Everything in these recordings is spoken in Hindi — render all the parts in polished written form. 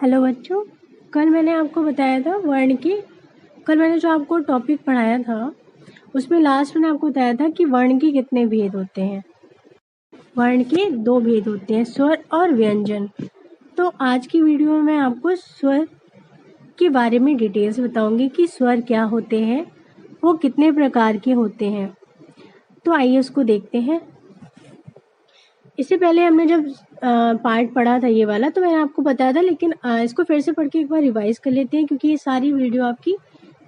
हेलो बच्चों, कल मैंने आपको बताया था कल मैंने जो आपको टॉपिक पढ़ाया था उसमें लास्ट में आपको बताया था कि वर्ण के कितने भेद होते हैं। वर्ण के 2 भेद होते हैं, स्वर और व्यंजन। तो आज की वीडियो में मैं आपको स्वर के बारे में डिटेल्स बताऊंगी कि स्वर क्या होते हैं, वो कितने प्रकार के होते हैं। तो आइए उसको देखते हैं। इससे पहले हमने जब पार्ट पढ़ा था ये वाला, तो मैंने आपको बताया था, लेकिन इसको फिर से पढ़ के एक बार रिवाइज कर लेते हैं, क्योंकि ये सारी वीडियो आपकी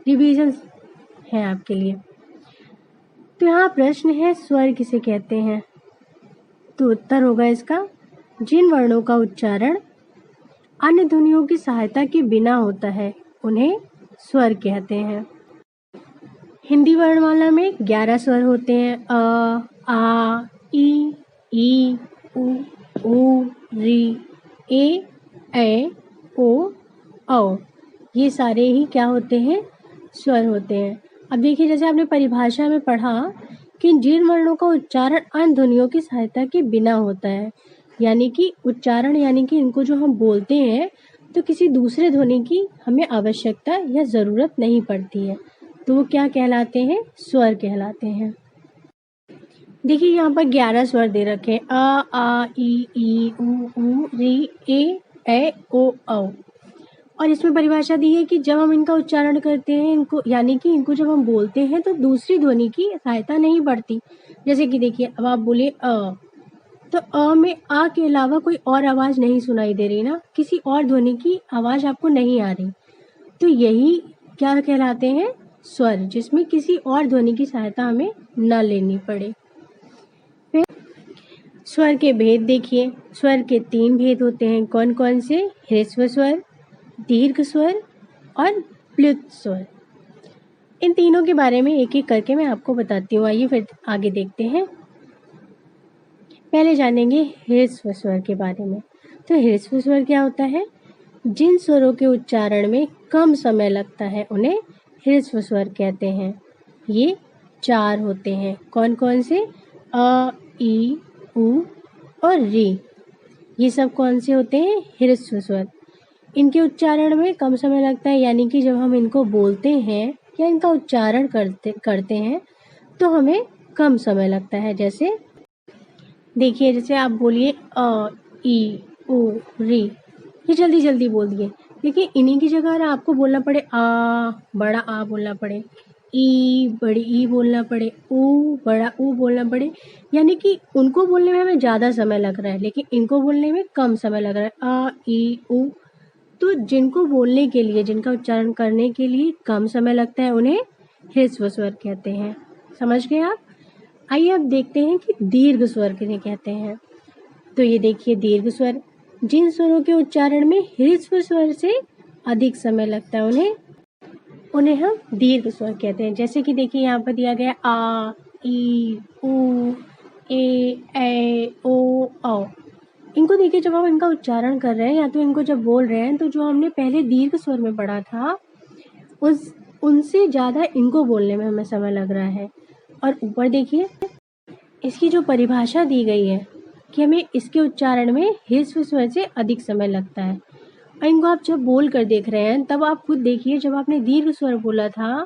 रिवीजन है आपके लिए। तो यहाँ प्रश्न है, स्वर किसे कहते हैं? तो उत्तर होगा इसका, जिन वर्णों का उच्चारण अन्य ध्वनियों की सहायता के बिना होता है उन्हें स्वर कहते हैं। हिंदी वर्णमाला में 11 स्वर होते हैं। अ, आ, ई, उ, री, ए, ओ, औ। ये सारे ही क्या होते हैं? स्वर होते हैं। अब देखिए, जैसे आपने परिभाषा में पढ़ा कि जिन वर्णों का उच्चारण अन्य ध्वनियों की सहायता के बिना होता है, यानी कि उच्चारण, यानी कि इनको जो हम बोलते हैं तो किसी दूसरे ध्वनि की हमें आवश्यकता या ज़रूरत नहीं पड़ती है, तो वो क्या कहलाते हैं? स्वर कहलाते हैं। देखिए, यहाँ पर 11 स्वर दे रखे हैं। आ, ई, उ, री, ए, ओ, औ। और इसमें परिभाषा दी है कि जब हम इनका उच्चारण करते हैं, इनको यानी कि इनको जब हम बोलते हैं तो दूसरी ध्वनि की सहायता नहीं पड़ती। जैसे कि देखिए, अब आप बोले अ, तो अ में आ के अलावा कोई और आवाज़ नहीं सुनाई दे रही ना, किसी और ध्वनि की आवाज़ आपको नहीं आ रही, तो यही क्या कहलाते हैं? स्वर, जिसमें किसी और ध्वनि की सहायता हमें न लेनी पड़े। फिर स्वर के भेद देखिए, स्वर के 3 भेद होते हैं। कौन कौन से? ह्रस्व स्वर, दीर्घ स्वर और प्लुत स्वर। इन तीनों के बारे में एक एक करके मैं आपको बताती हूँ। आइए फिर आगे देखते हैं। पहले जानेंगे ह्रस्व स्वर के बारे में। तो ह्रस्व स्वर क्या होता है? जिन स्वरों के उच्चारण में कम समय लगता है उन्हें ह्रस्व स्वर कहते हैं। ये 4 होते हैं। कौन कौन से? अ, ई, उ और री। ये सब कौन से होते हैं? ह्रस्व स्वर। इनके उच्चारण में कम समय लगता है, यानी कि जब हम इनको बोलते हैं या इनका उच्चारण करते हैं तो हमें कम समय लगता है। जैसे देखिए, जैसे आप बोलिए अ, ई, उ, री, ये जल्दी जल्दी बोल दिए। देखिए, इन्हीं की जगह अगर आपको बोलना पड़े आ, बड़ा आ बोलना पड़े, ई, बड़ी ई बोलना पड़े, उ, बड़ा उ बोलना पड़े, यानी कि उनको बोलने में हमें ज़्यादा समय लग रहा है, लेकिन इनको बोलने में कम समय लग रहा है। आ, ई, उ। तो जिनको बोलने के लिए, जिनका उच्चारण करने के लिए कम समय लगता है उन्हें ह्रस्व स्वर कहते हैं। समझ गए आप? आइए अब देखते हैं कि दीर्घ स्वर किन्हें कहते हैं। तो ये देखिए, दीर्घ स्वर, जिन स्वरों के उच्चारण में ह्रस्व स्वर से अधिक समय लगता है उन्हें हम दीर्घ स्वर कहते हैं। जैसे कि देखिए, यहाँ पर दिया गया आ, ई, उ, ए, ओ, औ। इनको देखिए, जब हम इनका उच्चारण कर रहे हैं या तो इनको जब बोल रहे हैं, तो जो हमने पहले दीर्घ स्वर में पढ़ा था उनसे ज़्यादा इनको बोलने में हमें समय लग रहा है। और ऊपर देखिए, इसकी जो परिभाषा दी गई है कि हमें इसके उच्चारण में ह्रस्व स्वर से अधिक समय लगता है। और इनको आप जब बोल कर देख रहे हैं, तब आप खुद देखिए, जब आपने दीर्घ स्वर बोला था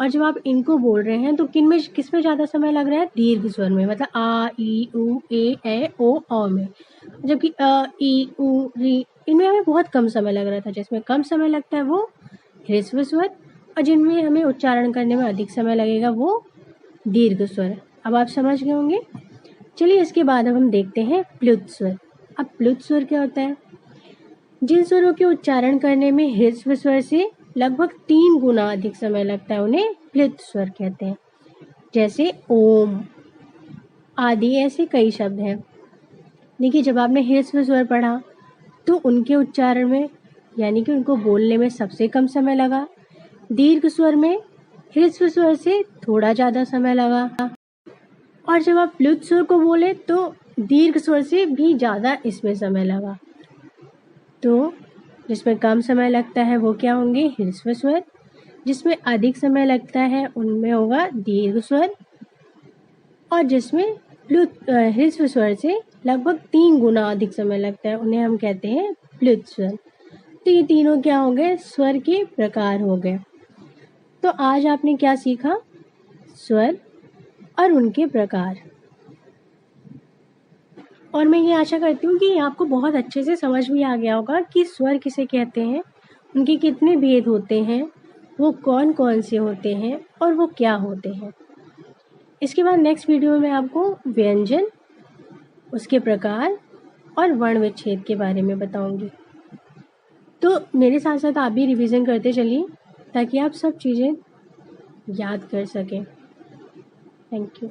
और जब आप इनको बोल रहे हैं, तो किसमें ज़्यादा समय लग रहा है? दीर्घ स्वर में, मतलब आ, ई, उ, ए, ओ, औ में। जबकि अ, ई, उ, री, इनमें हमें बहुत कम समय लग रहा था। जिसमें कम समय लगता है वो ह्रस्व स्वर, और जिनमें हमें उच्चारण करने में अधिक समय लगेगा वो दीर्घ स्वर। अब आप समझ गए होंगे। चलिए, इसके बाद अब हम देखते हैं प्लुत स्वर। अब प्लुत स्वर क्या होता है? जिन स्वरों के उच्चारण करने में ह्रस्व स्वर से लगभग 3 गुना अधिक समय लगता है उन्हें प्लुत स्वर कहते हैं। जैसे ओम आदि, ऐसे कई शब्द हैं। देखिए, जब आपने ह्रस्व स्वर पढ़ा तो उनके उच्चारण में, यानी कि उनको बोलने में सबसे कम समय लगा। दीर्घ स्वर में ह्रस्व स्वर से थोड़ा ज़्यादा समय लगा, और जब आप प्लुत स्वर को बोले तो दीर्घ स्वर से भी ज़्यादा इसमें समय लगा। तो जिसमें कम समय लगता है वो क्या होंगे? ह्रस्व स्वर। जिसमें अधिक समय लगता है उनमें होगा दीर्घ स्वर, और जिसमें ह्रस्व स्वर से लगभग 3 गुना अधिक समय लगता है उन्हें हम कहते हैं प्लुत स्वर। तो ये तीनों क्या हो गए, स्वर के प्रकार हो गए। तो आज आपने क्या सीखा, स्वर और उनके प्रकार। और मैं ये आशा करती हूँ कि आपको बहुत अच्छे से समझ भी आ गया होगा कि स्वर किसे कहते हैं, उनके कितने भेद होते हैं, वो कौन कौन से होते हैं और वो क्या होते हैं। इसके बाद नेक्स्ट वीडियो में मैं आपको व्यंजन, उसके प्रकार और वर्ण विच्छेद के बारे में बताऊंगी। तो मेरे साथ साथ आप भी रिवीजन करते चलिए ताकि आप सब चीज़ें याद कर सकें। Thank you.